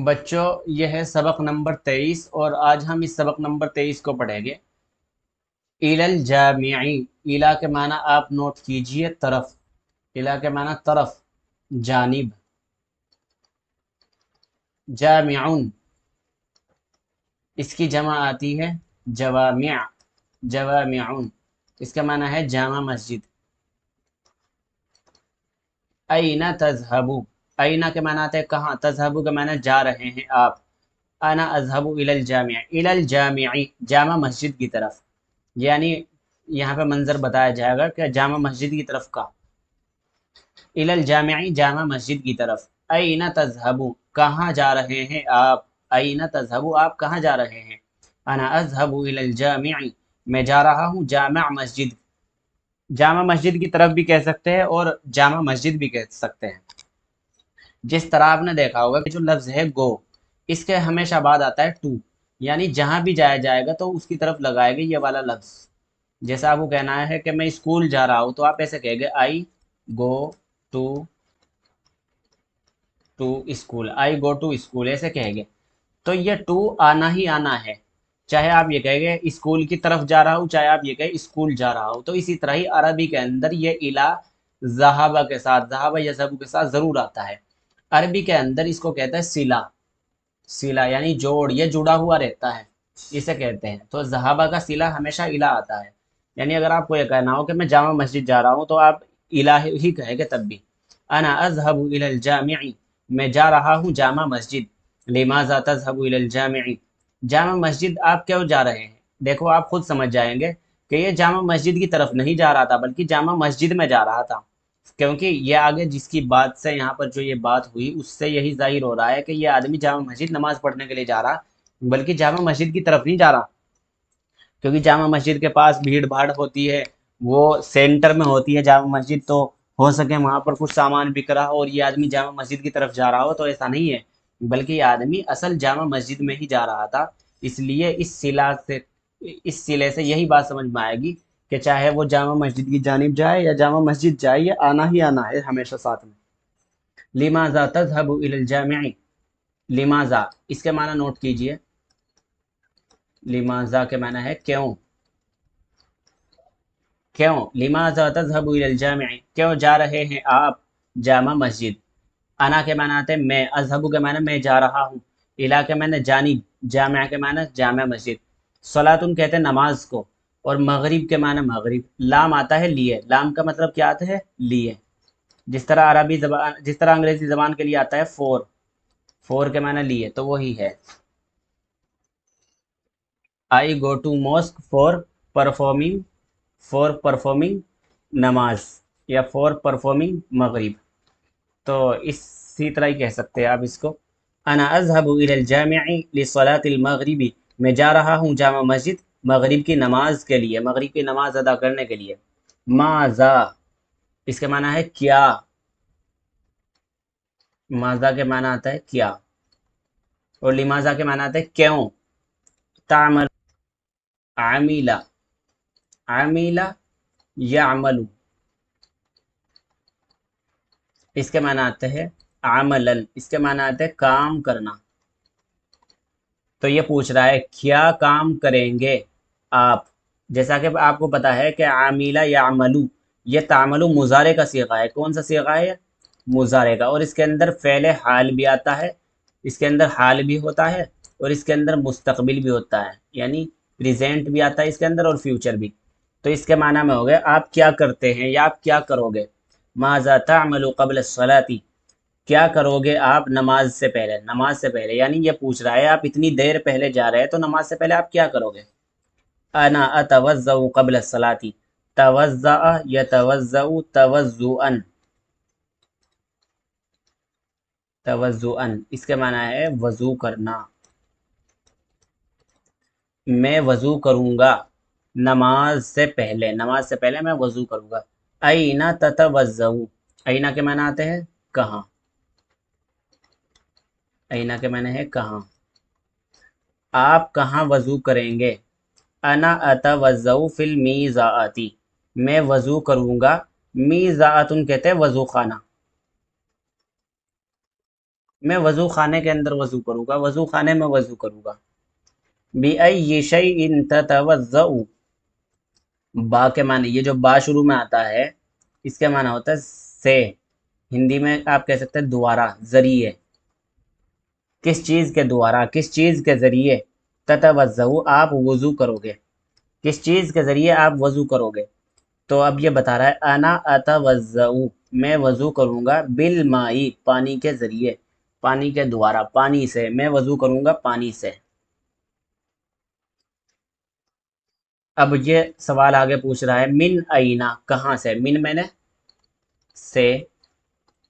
بچوں، یہ ہے سبق نمبر 23 اور آج ہم اس سبق نمبر 23 کو پڑھیں گے۔ ایل الجامعی، ایلا کے معنی آپ نوٹ کیجئے طرف، ایلا کے معنی طرف، جانب۔ جامعون، اس کی جمع آتی ہے جوامع، جوامعون، اس کا معنی ہے جامع مسجد۔ این تذهبو، این کے معنی آتے ہیں کہاں، تذهبو کے معنی جا رہے ہیں آپ۔ انا اذهب الى الجامع، الى الجامع جامع مسجد کی طرف، یعنی یہاں پہ منظر بتایا جائے گا کہ جامع مسجد کی طرف کا، الى الجامع جامع مسجد کی طرف۔ این تذهبو، کہاں جا رہے ہیں آپ، این تذهبو آپ کہاں جا رہے ہیں۔ انا اذهب الى الجامع، میں جا رہا ہوں جامع مسجد، جامع مسجد کی طرف بھی کہہ سکتے ہیں اور جامع مسجد بھی کہہ سکتے ہیں۔ جس طرح آپ نے دیکھا ہوگا کہ جو لفظ ہے گو، اس کے ہمیشہ بعد آتا ہے ٹو، یعنی جہاں بھی جایا جائے گا تو اس کی طرف لگائے گا یہ والا لفظ۔ جیسا آپ کو کہنا ہے کہ میں اسکول جا رہا ہوں تو آپ ایسے کہیں گے I go to school, I go to school ایسے کہیں گے۔ تو یہ ٹو آنا ہی آنا ہے، چاہے آپ یہ کہیں گے اسکول کی طرف جا رہا ہوں، چاہے آپ یہ کہیں اسکول جا رہا ہوں۔ تو اسی طرح ہی عربی کے اندر یہ الا ذہابہ کے ساتھ، ذہابہ یذهب کے ساتھ ضرور آتا ہے۔ عربی کے اندر اس کو کہتا ہے صلہ، صلہ یعنی جوڑ، یہ جڑا ہوا رہتا ہے، اسے کہتے ہیں۔ تو ذہابہ کا صلہ ہمیشہ الہ آتا ہے، یعنی اگر آپ کو یہ کہنا ہو کہ میں جامع مسجد جا رہا ہوں تو آپ الہ ہی کہیں گے تب بھی۔ انا اذهب الى الجامع، میں جا رہا ہوں جامع مسجد۔ لماذا تذهب الى الجامع، جامع مسجد آپ کیوں جا رہے ہیں۔ دیکھو آپ خود سمجھ جائیں گے کہ یہ جامع مسجد کی طرف نہیں جا رہا تھا بلکہ جامع مسجد میں جا رہا تھا، کیونکہ یہ آگے جس کی بات سے یہاں پر جو یہ بات ہوئی اس سے یہی ظاہر ہو رہا ہے کہ یہ آدمی جامع مسجد نماز پڑھنے کے لیے جا رہا، بلکہ جامع مسجد کی طرف نہیں جا رہا، کیونکہ جامع مسجد کے پاس بھیڑ بھاڑ ہوتی ہے، وہ سینٹر میں ہوتی ہے جامع مسجد، تو ہو سکے وہاں پر کچھ سامان بک رہا ہو اور یہ آدمی جامع مسجد کی طرف جا رہا ہو، تو ایسا نہیں ہے، بلکہ یہ آدمی اصل جامع مسجد میں ہی جا رہا تھا۔ اس لیے اس صلے سے یہی بات سمجھ میں آئے گی کہ چاہے وہ جامع مسجد کی جانب جائے یا جامع مسجد جائے، یہ آنا ہی آنا ہے ہمیشہ ساتھ میں۔ لماذا تذهب الى الجامع، لماذا اس کے معنی نوٹ کیجئے، لماذا کے معنی ہے کیوں، کیوں، لماذا تذهب الى الجامع کیوں جا رہے ہیں آپ جامع مسجد۔ انا کے معنی آتے ہیں میں، اذهب کے معنی میں جا رہا ہوں، الہ کے معنی جانب، جامع کے معنی جامع مسجد۔ صلاتن کہتے ہیں نماز کو، اور مغرب کے معنی مغرب، لام آتا ہے لیے، لام کا مطلب کیا آتا ہے لیے، جس طرح عربی زبان، جس طرح انگریزی زبان کے لیے آتا ہے فور، فور کے معنی لیے، تو وہی ہے۔ I go to mosque for performing, for performing namaz, یا فور پرفارمنگ مغرب، تو اسی طرح ہی کہہ سکتے ہیں آپ اس کو۔ انا اذهب الى الجامع لصلاة المغرب، میں جا رہا ہوں جامع مسجد مغرب کی نماز کے لیے، مغرب کی نماز ادا کرنے کے لیے۔ ماذا اس کے معنی ہے کیا، ماذا کے معنی آتا ہے کیا، اور لماذا کے معنی آتا ہے کیوں۔ تعمل، عمیلا، عمیلا یعمل، اس کے معنی آتے ہیں عملاً، اس کے معنی آتے ہیں کام کرنا۔ تو یہ پوچھ رہا ہے کیا کام کریں گے آپ، جیسا کہ آپ کو پتا ہے کہ عاملہ یعملو، یہ تعملو مضارع کا صیغہ ہے، کون سا صیغہ ہے، مضارع کا، اور اس کے اندر فعل حال بھی آتا ہے، اس کے اندر حال بھی ہوتا ہے، اور اس کے اندر مستقبل بھی ہوتا ہے، یعنی پریزنٹ بھی آتا ہے اس کے اندر اور فیوچر بھی۔ تو اس کے معنی میں ہو گئے آپ کیا کرتے ہیں یا آپ کیا کرو گے۔ ماذا تعمل قبل الصلاۃ، کیا کرو گے آپ نماز سے پہلے، نماز سے پہلے یعنی یہ پوچھ رہا ہے آپ اتنی دیر پہلے جا رہے ہیں تو نماز سے پہلے آپ کیا کرو گے۔ انا اتوضا قبل الصلاۃ، توضا یتوضا توضؤا، توضؤا اس کے معنی ہے وضو کرنا، میں وضو کروں گا نماز سے پہلے، نماز سے پہلے میں وضو کروں گا۔ اینا تتوضا، اینا کے معنی آتے ہیں کہاں، اینا کے معنی ہے کہاں، آپ کہاں وضو کریں گے۔ انا اتوضا فی المیزات، میں وضو کروں گا، میزاتن کہتے ہیں وضو خانہ، میں وضو خانے کے اندر وضو کروں گا، وضو خانے میں وضو کروں گا۔ بِأَيِّ شَيْءٍ تَتَوَضَّأُ، با کے معنی، یہ جو با شروع میں آتا ہے اس کے معنی ہوتا ہے سے، ہندی میں آپ کہہ سکتے ہیں دوارا، ذریعے، کس چیز کے دوارا، کس چیز کے ذریعے، تتوضؤ آپ وضو کرو گے، کس چیز کے ذریعے آپ وضو کرو گے۔ تو اب یہ بتا رہا ہے انا اتوضؤ، میں وضو کروں گا، بالمائی، پانی کے ذریعے، پانی کے دوارا، پانی سے، میں وضو کروں گا پانی سے۔ اب یہ سوال آگے پوچھ رہا ہے من اینا، کہاں سے، من میں نے سے،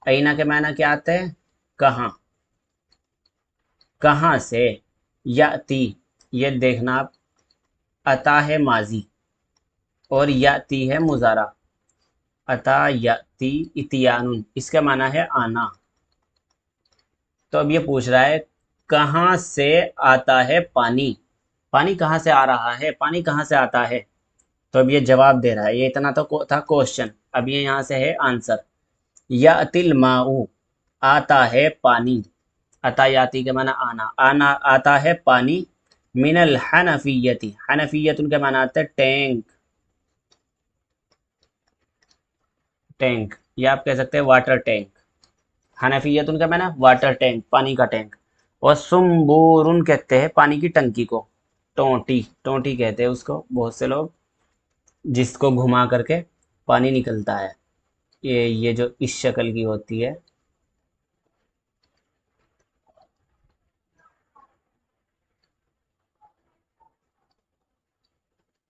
اینا کے معنی کیا آتے ہیں، کہاں، کہاں سے، یاتی، یہ دیکھنا آپ، عطا ہے ماضی اور یاتی ہے مضارع، عطا یاتی اتیان، اس کا معنی ہے آنا۔ تو اب یہ پوچھ رہا ہے کہاں سے آتا ہے پانی، پانی کہاں سے آ رہا ہے، پانی کہاں سے آتا ہے۔ تو اب یہ جواب دے رہا ہے، یہ اتنا تو تھا کوشچن، اب یہ یہاں سے ہے آنسر۔ یاتی الماء، آتا ہے پانی، عطا یاتی کے معنی آنا، آنا آتا ہے پانی، من الحنفیتی، حنفیت ان کے معنی آتے ہیں ٹینک، ٹینک، یا آپ کہہ سکتے ہیں واٹر ٹینک، حنفیت ان کا معنی واٹر ٹینک، پانی کا ٹینک، اور سمبورن کہتے ہیں پانی کی ٹنکی کو، ٹونٹی، ٹونٹی کہتے ہیں اس کو بہت سے لوگ، جس کو گھما کر کے پانی نکلتا ہے، یہ جو اس شکل کی ہوتی ہے،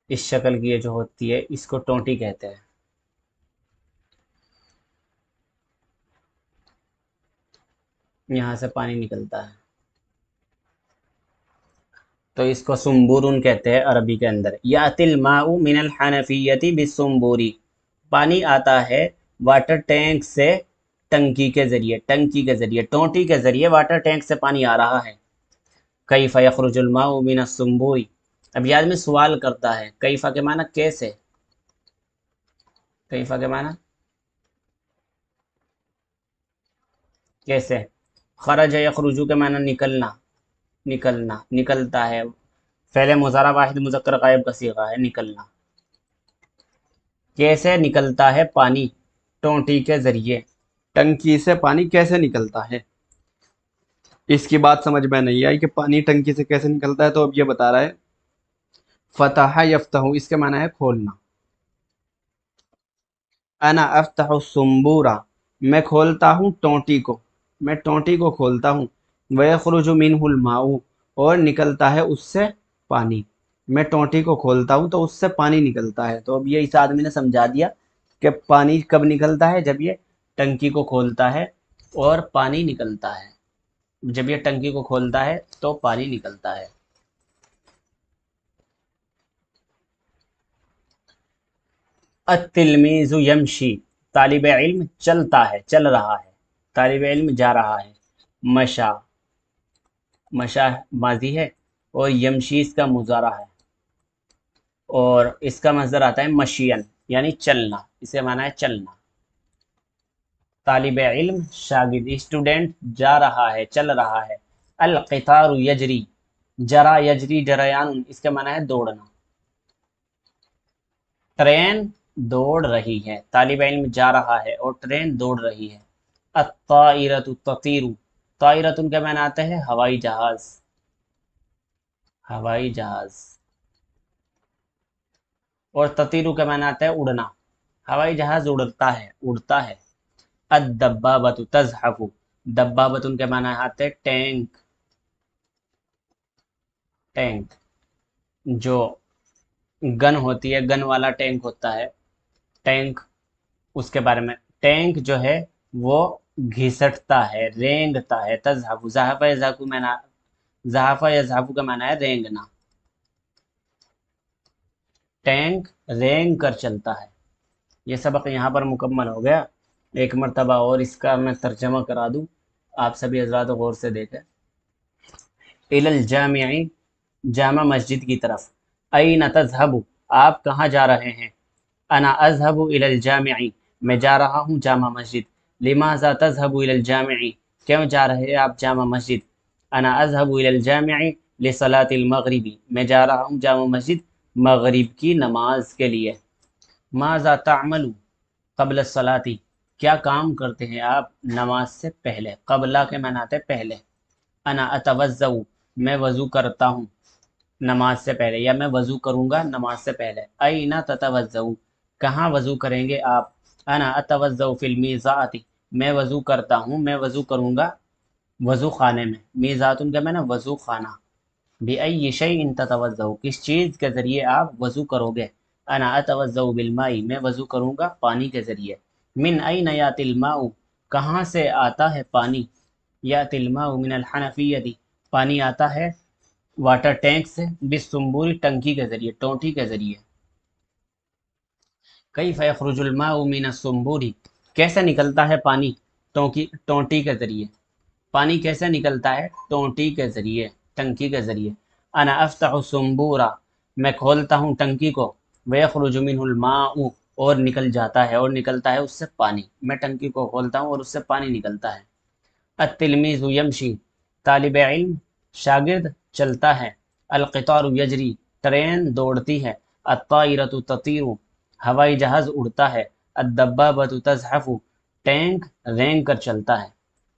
اس شکل کی یہ جو ہوتی ہے اس کو ٹونٹی کہتے ہیں۔ یہاں سے پانی نکلتا ہے تو اس کو سمبورن کہتے ہیں عربی کے اندر۔ یاتی الماء من الحنفیتی بالسمبوری، پانی آتا ہے واٹر ٹینک سے ٹنکی کے ذریعے، ٹنکی کے ذریعے، ٹونٹی کے ذریعے واٹر ٹینک سے پانی آ رہا ہے۔ کیف یخرج الماء من السنبوری، اب یہ آدمی سوال کرتا ہے، کیفا کے معنی کیسے، کیفا کے معنی کیسے، خرج یخرجو کے معنی نکلنا، نکلنا، نکلتا ہے، فعل مضارع واحد مذکر غائب کا صیغہ ہے نکلنا۔ کیسے نکلتا ہے پانی، ٹونٹی کے ذریعے، ٹنکی سے پانی کیسے نکلتا ہے، اس کی بات سمجھ میں نہیں آئی کہ پانی ٹنکی سے کیسے نکلتا ہے، تو اب یہ بتا رہا ہے فتح یفتح، اس کے معنی ہے کھولنا، انا افتح السنبورا، میں کھولتا ہوں ٹونٹی کو، میں ٹونٹی کو کھولتا ہوں، ویخرج منہ الماء، اور نکلتا ہے اس سے پانی، میں ٹونٹی کو کھولتا ہوں تو اس سے پانی نکلتا ہے۔ تو اب یہ اس آدمی نے سمجھا دیا کہ پانی کب نکلتا ہے، جب یہ ٹنکی کو کھولتا ہے اور پانی نکلتا ہے، جب یہ ٹنکی کو کھولتا ہے تو پانی نکلتا ہے۔ التلمیذ یمشی، طالب علم چلتا ہے، چل رہا ہے، طالب علم جا رہا ہے، مشا، مشا ماضی ہے اور یمشی اس کا مضارع ہے، اور اس کا مصدر آتا ہے مشین، یعنی چلنا، اسے معنی ہے چلنا۔ طالب علم، شاگرد، اسٹوڈنٹ جا رہا ہے، چل رہا ہے۔ القطار یجری، جرا یجری جریان، اس کے معنی ہے دوڑنا، ٹرین دوڑ رہی ہے، طالب علم جا رہا ہے اور ٹرین دوڑ رہی ہے۔ الطائرۃ تطیر، طائرۃ کے معنی آتے ہیں ہوائی جہاز، ہوائی جہاز، اور تطیرو کے معنی آتا ہے اڑنا، ہوائی جہاز اڑتا ہے، اڑتا ہے۔ الدبابۃ تزحف، دبابۃ کے معنی آتے ہیں ٹینک، ٹینک جو گن ہوتی ہے، گن والا ٹینک ہوتا ہے، ٹینک، اس کے بارے میں، ٹینک جو ہے وہ گھسٹتا ہے، رینگتا ہے، تزحف، زحف یزحف میں نہ، زحف یزحف کا معنی ہے رینگنا، ٹینک رینگ کر چلتا ہے۔ یہ سبق یہاں پر مکمل ہو گیا، ایک مرتبہ اور اس کا میں ترجمہ کرا دوں، آپ سبھی حضرات غور سے دیکھیں۔ الی الجامع، جامع مسجد کی طرف، این تذهب، آپ کہاں جا رہے ہیں، انا اذهب الی الجامع، میں جا رہا ہوں جامع مسجد، لماذا تذهب الی الجامع، کیوں جا رہے ہیں آپ جامع مسجد؟ انا اذهب الى الجامع لصلاة المغرب، میں جا رہا ہوں جامع مسجد مغرب کی نماز کے لیے۔ ماذا تعمل قبل الصلاة، کیا کام کرتے ہیں آپ نماز سے پہلے؟ قبلہ کے معنی آتے پہلے۔ انا اتوضؤ، میں وضو کرتا ہوں نماز سے پہلے، یا میں وضو کروں گا نماز سے پہلے۔ این تتوضؤ، کہاں وضو کریں گے آپ؟ انا اتوضؤ فی المیزات، میں وضو کرتا ہوں، میں وضو کروں گا وضو خانے میں۔ میزاتن کا معنی وضو خانہ۔ بأی شیء تتوضؤ، کس چیز کے ذریعے آپ وضو کرو گے؟ انا اتوضؤ بالماء، میں وضو کروں گا پانی کے ذریعے۔ من این یاتی الماء، کہاں سے آتا ہے پانی؟ یاتی الماء من الحنفیۃ، پانی آتا ہے واٹر ٹینک سے، بالسنبور، ٹنکی کے ذریعے، ٹونٹی کے ذریعے۔ کیف یخرج الماء من السنبور، کیسے نکلتا ہے پانی ٹونٹی کے ذریعے؟ پانی کیسے نکلتا ہے؟ ٹونٹی کے ذریعے، ٹنکی کے ذریعے۔ انا افتح السنبور، میں کھولتا ہوں ٹنکی کو، ویخرج منہ الماء، اور نکل جاتا ہے اور نکلتا ہے اس سے پانی۔ میں ٹنکی کو کھولتا ہوں اور اس سے پانی نکلتا ہے۔ التلمیذ یمشی، طالب علم شاگرد چلتا ہے۔ القطار یجری، ٹرین دوڑتی ہے۔ الطائرۃ تطیر، ہوائی جہاز اڑتا ہے۔ الدبابۃ تزحف، ٹینک رینگ کر چلتا ہے۔